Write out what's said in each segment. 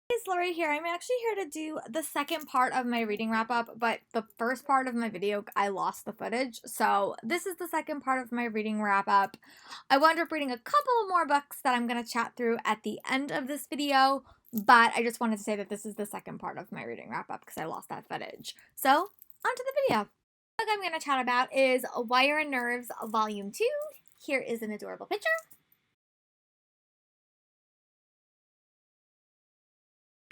It's Lori here. I'm actually here to do the second part of my reading wrap up, but the first part of my video, I lost the footage. So this is the second part of my reading wrap up. I wound up reading a couple more books that I'm going to chat through at the end of this video, but I just wanted to say that this is the second part of my reading wrap up because I lost that footage. So on to the video. The book I'm going to chat about is Wire and Nerves Volume 2. Here is an adorable picture.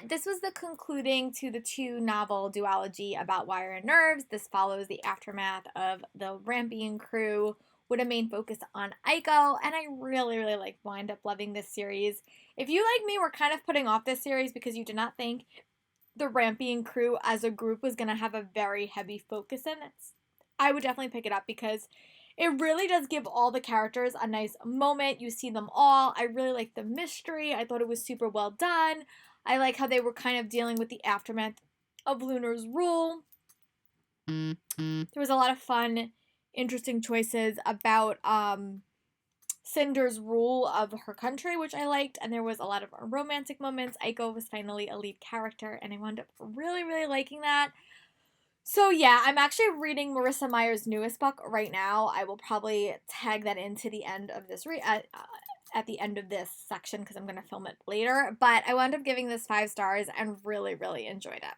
This was the concluding to the two-novel duology about Wire and Nerves. This follows the aftermath of the Rampion crew with a main focus on Aiko, and I really wind up loving this series. If you, like me, were kind of putting off this series because you did not think the Rampion crew as a group was going to have a very heavy focus in it, I would definitely pick it up because it really does give all the characters a nice moment. You see them all. I really like the mystery. I thought it was super well done. I like how they were kind of dealing with the aftermath of Lunar's rule. There was a lot of fun, interesting choices about Cinder's rule of her country, which I liked, and there was a lot of romantic moments. Aiko was finally a lead character, and I wound up really liking that. So yeah, I'm actually reading Marissa Meyer's newest book right now. I will probably tag that into the end of this at the end of this section because I'm going to film it later. But I wound up giving this 5 stars and really enjoyed it.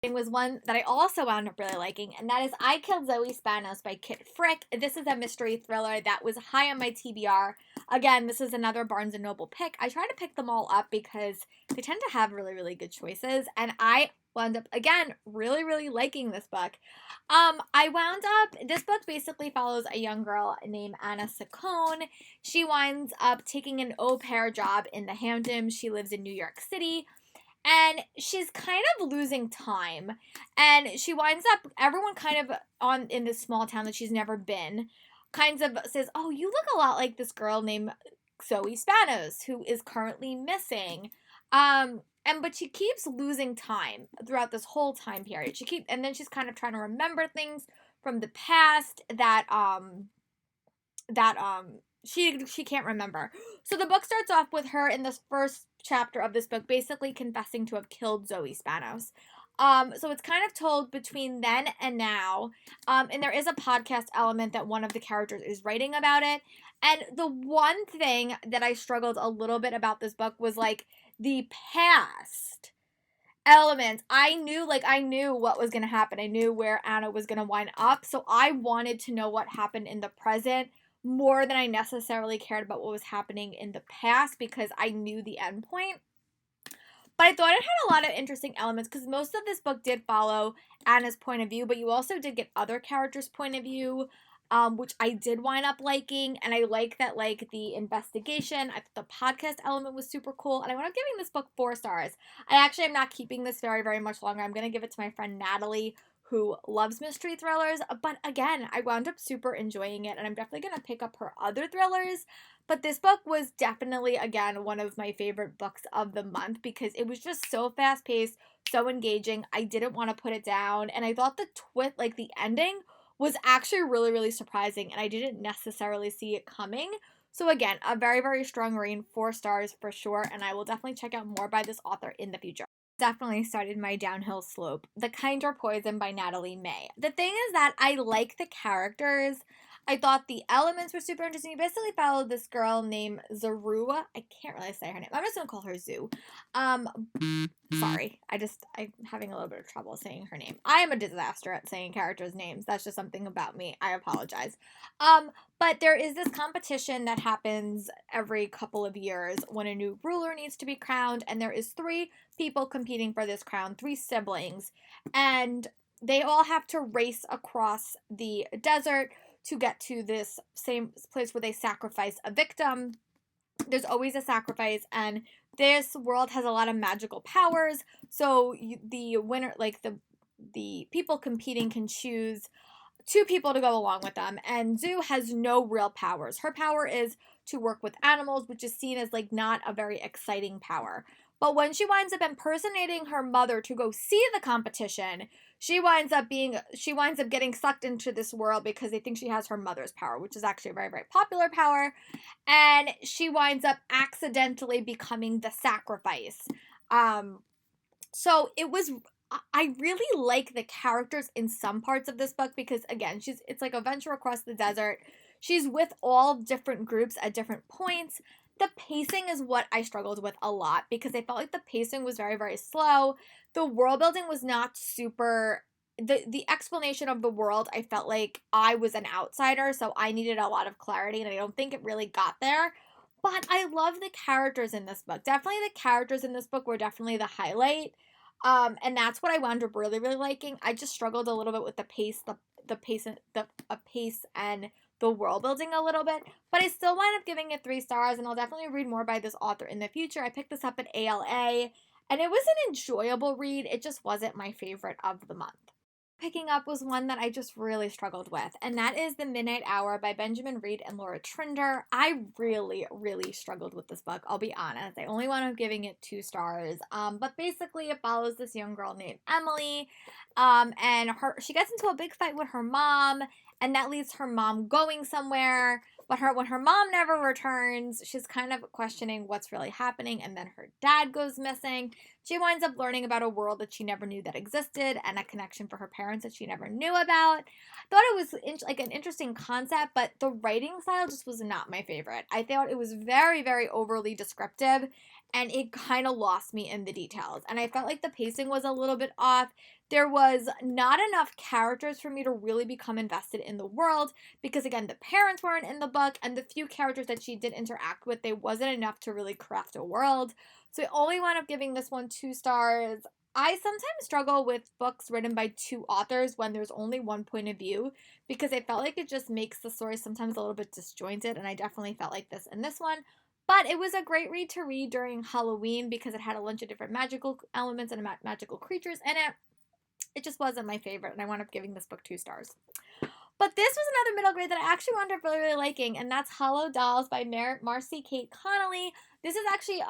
It was one that I also wound up really liking, and that is I Killed Zoe Spanos by Kit Frick. This is a mystery thriller that was high on my TBR. Again, this is another Barnes & Noble pick. I try to pick them all up because they tend to have really good choices, and I wound up, again, really liking this book. This book basically follows a young girl named Anna Saccone. She winds up taking an au pair job in the Hamptons. She lives in New York City. And she's kind of losing time. And she winds up, everyone kind of in this small town that she's never been, kind of says, oh, you look a lot like this girl named Zoe Spanos, who is currently missing. But she keeps losing time throughout this whole time period. And then she's kind of trying to remember things from the past that she can't remember. So the book starts off with her in this first chapter of this book basically confessing to have killed Zoe Spanos. So it's kind of told between then and now. And there is a podcast element that one of the characters is writing about it. And the one thing that I struggled a little bit about this book was like the past elements. I knew what was going to happen. I knew where Anna was going to wind up. So I wanted to know what happened in the present more than I necessarily cared about what was happening in the past because I knew the end point. But I thought it had a lot of interesting elements because most of this book did follow Anna's point of view, but you also did get other characters' point of view, which I did wind up liking. And I like that, like, the investigation. I thought the podcast element was super cool. And I wound up giving this book 4 stars. I actually am not keeping this very much longer. I'm going to give it to my friend Natalie, who loves mystery thrillers. But again, I wound up super enjoying it. And I'm definitely going to pick up her other thrillers. But this book was definitely, again, one of my favorite books of the month because it was just so fast-paced, so engaging. I didn't want to put it down. And I thought the the ending was actually really surprising. And I didn't necessarily see it coming. So again, a very strong read, 4 stars for sure. And I will definitely check out more by this author in the future. Definitely started my downhill slope. The Kind Are Poison by Natalie May. The thing is that I like the characters. I thought the elements were super interesting. You basically followed this girl named Zarua. I can't really say her name. I'm just gonna call her Zoo. Sorry. I'm having a little bit of trouble saying her name. I am a disaster at saying characters' names. That's just something about me. I apologize. But there is this competition that happens every couple of years when a new ruler needs to be crowned, and there is 3 people competing for this crown, 3 siblings, and they all have to race across the desert to get to this same place where they sacrifice a victim. There's always a sacrifice, and this world has a lot of magical powers. So the winner, like the people competing, can choose 2 people to go along with them. And Zoo has no real powers. Her power is to work with animals, which is seen as like not a very exciting power. But when she winds up impersonating her mother to go see the competition, she winds up getting sucked into this world because they think she has her mother's power, which is actually a very popular power. And she winds up accidentally becoming the sacrifice. So it was, I really like the characters in some parts of this book because again, it's like a venture across the desert. She's with all different groups at different points. The pacing is what I struggled with a lot because I felt like the pacing was very, very slow. The world building was not super, the explanation of the world, I felt like I was an outsider, so I needed a lot of clarity and I don't think it really got there. But I love the characters in this book. Definitely the characters in this book were definitely the highlight. And that's what I wound up really, really liking. I just struggled a little bit with the pace, the pace, the pace and the world building a little bit. But I still wind up giving it 3 stars, and I'll definitely read more by this author in the future. I picked this up at ALA, and it was an enjoyable read. It just wasn't my favorite of the month. Picking up was one that I just really struggled with, and that is The Midnight Hour by Benjamin Reed and Laura Trinder. I really, really struggled with this book, I'll be honest. I only wound up giving it 2 stars. But basically it follows this young girl named Emily, and she gets into a big fight with her mom, and that leads her mom going somewhere. But when her mom never returns, she's kind of questioning what's really happening, and then her dad goes missing. She winds up learning about a world that she never knew that existed and a connection for her parents that she never knew about. Thought it was like an interesting concept, but the writing style just was not my favorite. I thought it was very, very overly descriptive, and it kind of lost me in the details. And I felt like the pacing was a little bit off. There was not enough characters for me to really become invested in the world because, again, the parents weren't in the book, and the few characters that she did interact with, they wasn't enough to really craft a world. So I only wound up giving this one 2 stars. I sometimes struggle with books written by 2 authors when there's only one point of view because I felt like it just makes the story sometimes a little bit disjointed, and I definitely felt like this in this one. But it was a great read to read during Halloween because it had a bunch of different magical elements and magical creatures in it. It just wasn't my favorite, and I wound up giving this book 2 stars. But this was another middle grade that I actually wound up really, really liking, and that's Hollow Dolls by Marcy Kate Connolly. This is actually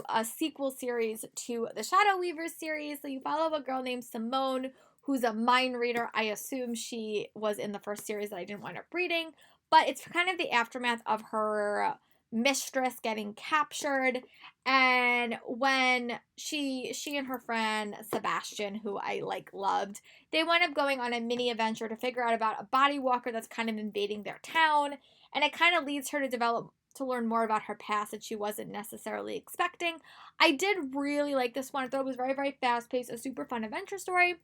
a sequel series to the Shadow Weavers series. So you follow a girl named Simone, who's a mind reader. I assume she was in the first series that I didn't wind up reading, but it's kind of the aftermath of her mistress getting captured, and when she and her friend Sebastian, who I loved, they wind up going on a mini adventure to figure out about a body walker that's kind of invading their town, and it kind of leads her to learn more about her past that she wasn't necessarily expecting. I did really like this one. I thought it was very, very fast paced, a super fun adventure story.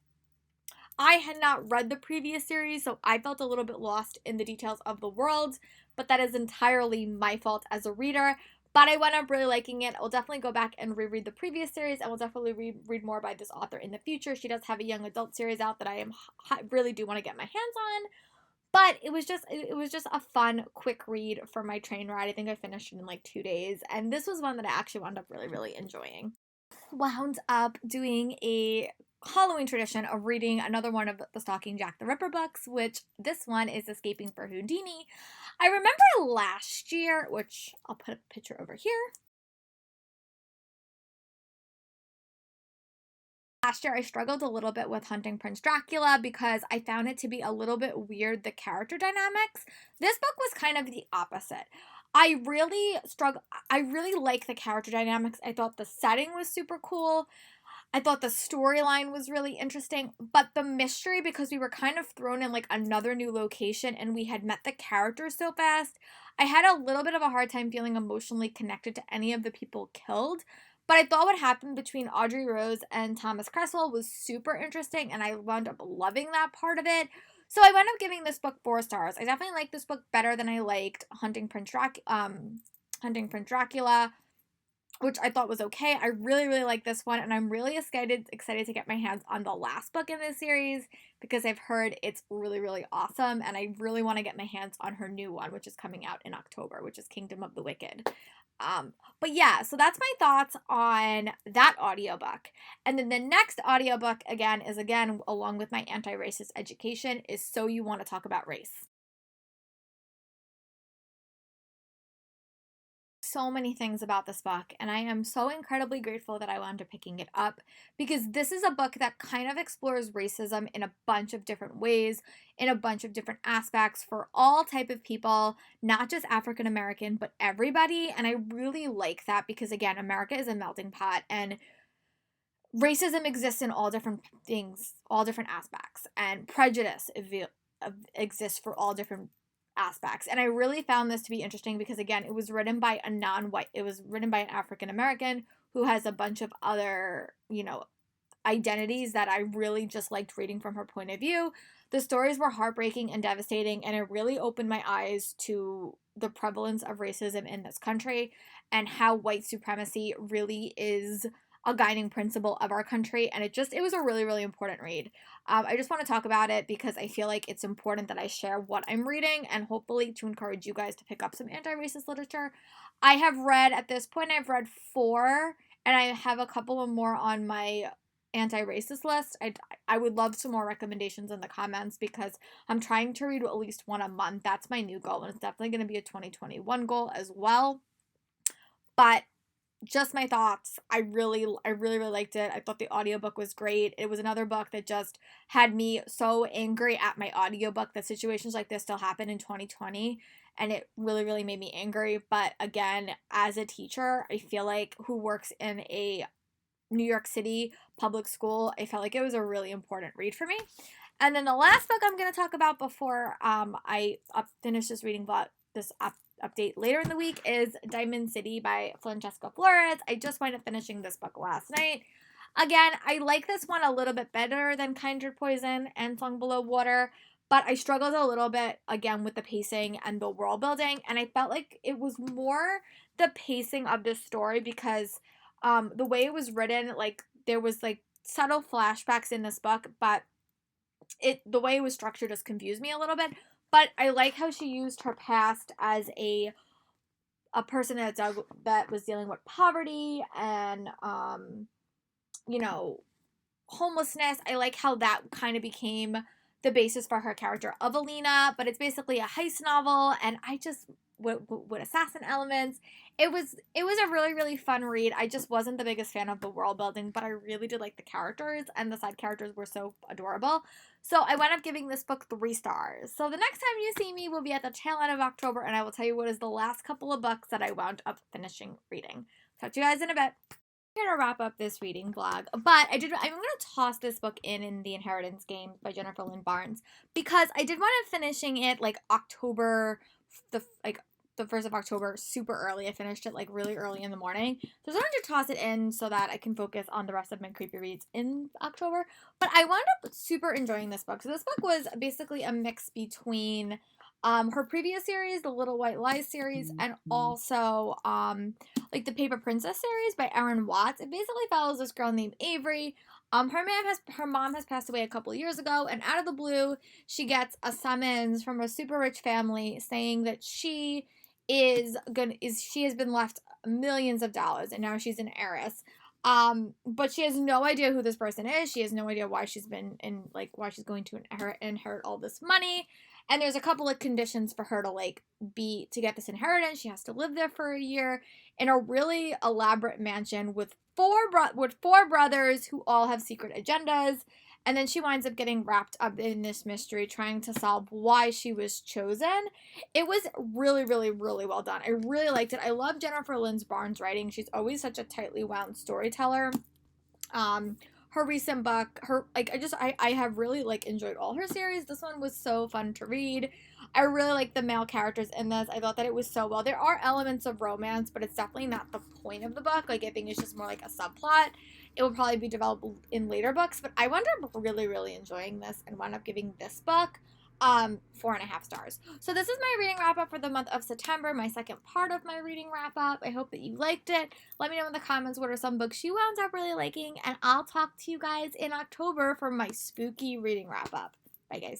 I had not read the previous series, so I felt a little bit lost in the details of the world, but that is entirely my fault as a reader. But I wound up really liking it. I'll definitely go back and reread the previous series, and we'll definitely read more by this author in the future. She does have a young adult series out that I really do want to get my hands on. But it was just a fun, quick read for my train ride. I think I finished it in like 2 days, and this was one that I actually wound up really, really enjoying. Wound up doing a Halloween tradition of reading another one of the Stalking Jack the Ripper books, which this one is Escaping for Houdini. I remember last year, which I'll put a picture over here. Last year, I struggled a little bit with Hunting Prince Dracula because I found it to be a little bit weird, the character dynamics. This book was kind of the opposite. I really like the character dynamics. I thought the setting was super cool. I thought the storyline was really interesting, but the mystery, because we were kind of thrown in like another new location and we had met the characters so fast, I had a little bit of a hard time feeling emotionally connected to any of the people killed. But I thought what happened between Audrey Rose and Thomas Cresswell was super interesting, and I wound up loving that part of it. So I wound up giving this book 4 stars. I definitely like this book better than I liked Hunting Prince Dracula, which I thought was okay. I really, really like this one, and I'm really excited to get my hands on the last book in this series because I've heard it's really, really awesome, and I really want to get my hands on her new one, which is coming out in October, which is Kingdom of the Wicked. But yeah, so that's my thoughts on that audiobook. And then the next audiobook, again, along with my anti-racist education, is So You Want to Talk About Race. So many things about this book, and I am so incredibly grateful that I wound up picking it up because this is a book that kind of explores racism in a bunch of different ways, in a bunch of different aspects for all type of people, not just African American, but everybody. And I really like that because, again, America is a melting pot, and racism exists in all different things, all different aspects, and prejudice exists for all different aspects. And I really found this to be interesting because, again, it was written by a non-white, it was written by an African American who has a bunch of other, identities that I really just liked reading from her point of view. The stories were heartbreaking and devastating, and it really opened my eyes to the prevalence of racism in this country and how white supremacy really is a guiding principle of our country. And it was a really, really important read. I just want to talk about it because I feel like it's important that I share what I'm reading and hopefully to encourage you guys to pick up some anti-racist literature. At this point, I've read 4, and I have a couple of more on my anti-racist list. I would love some more recommendations in the comments because I'm trying to read at least one a month. That's my new goal, and it's definitely going to be a 2021 goal as well. But just my thoughts. I really liked it. I thought the audiobook was great. It was another book that just had me so angry at my audiobook that situations like this still happen in 2020, and it really made me angry. But again, as a teacher, I feel like who works in a New York City public school, I felt like it was a really important read for me. And then the last book I'm going to talk about before I finish this reading update later in the week is Diamond City by Francesca Flores. I just wound up finishing this book last night. Again, I like this one a little bit better than Kindred Poison and Song Below Water, but I struggled a little bit, again, with the pacing and the world building, and I felt like it was more the pacing of this story because the way it was written, like, there was, like, subtle flashbacks in this book, but the way it was structured just confused me a little bit. But I like how she used her past as a person that was dealing with poverty and, homelessness. I like how that kind of became the basis for her character of Alina, but it's basically a heist novel, and I just with assassin elements. It was a really fun read. I just wasn't the biggest fan of the world building, but I really did like the characters, and the side characters were so adorable. So I wound up giving this book 3 stars. So the next time you see me will be at the tail end of October, and I will tell you what is the last couple of books that I wound up finishing reading. Talk to you guys in a bit. I'm going to wrap up this reading vlog, but I'm going to toss this book in The Inheritance Game by Jennifer Lynn Barnes because I did want to finishing it like October, the 1st of October, super early. I finished it like really early in the morning. So I wanted to toss it in so that I can focus on the rest of my creepy reads in October. But I wound up super enjoying this book. So this book was basically a mix between her previous series, the Little White Lies series, and also like the Paper Princess series by Erin Watts. It basically follows this girl named Avery. Her mom has passed away a couple of years ago, and out of the blue, she gets a summons from a super rich family saying that she has been left millions of dollars, and now she's an heiress. But she has no idea who this person is. She has no idea why she's going to inherit all this money. And there's a couple of conditions for her to get this inheritance. She has to live there for a year in a really elaborate mansion with four brothers who all have secret agendas. And then she winds up getting wrapped up in this mystery, trying to solve why she was chosen. It was really well done. I really liked it. I love Jennifer Lynn Barnes' writing. She's always such a tightly wound storyteller. Her recent book, I have really enjoyed all her series. This one was so fun to read. I really like the male characters in this. I thought that it was so well. There are elements of romance, but it's definitely not the point of the book. I think it's just more like a subplot. It will probably be developed in later books, but I wound up really enjoying this and wound up giving this book 4.5 stars. So this is my reading wrap up for the month of September, my second part of my reading wrap up. I hope that you liked it. Let me know in the comments what are some books you wound up really liking, and I'll talk to you guys in October for my spooky reading wrap up. Bye guys.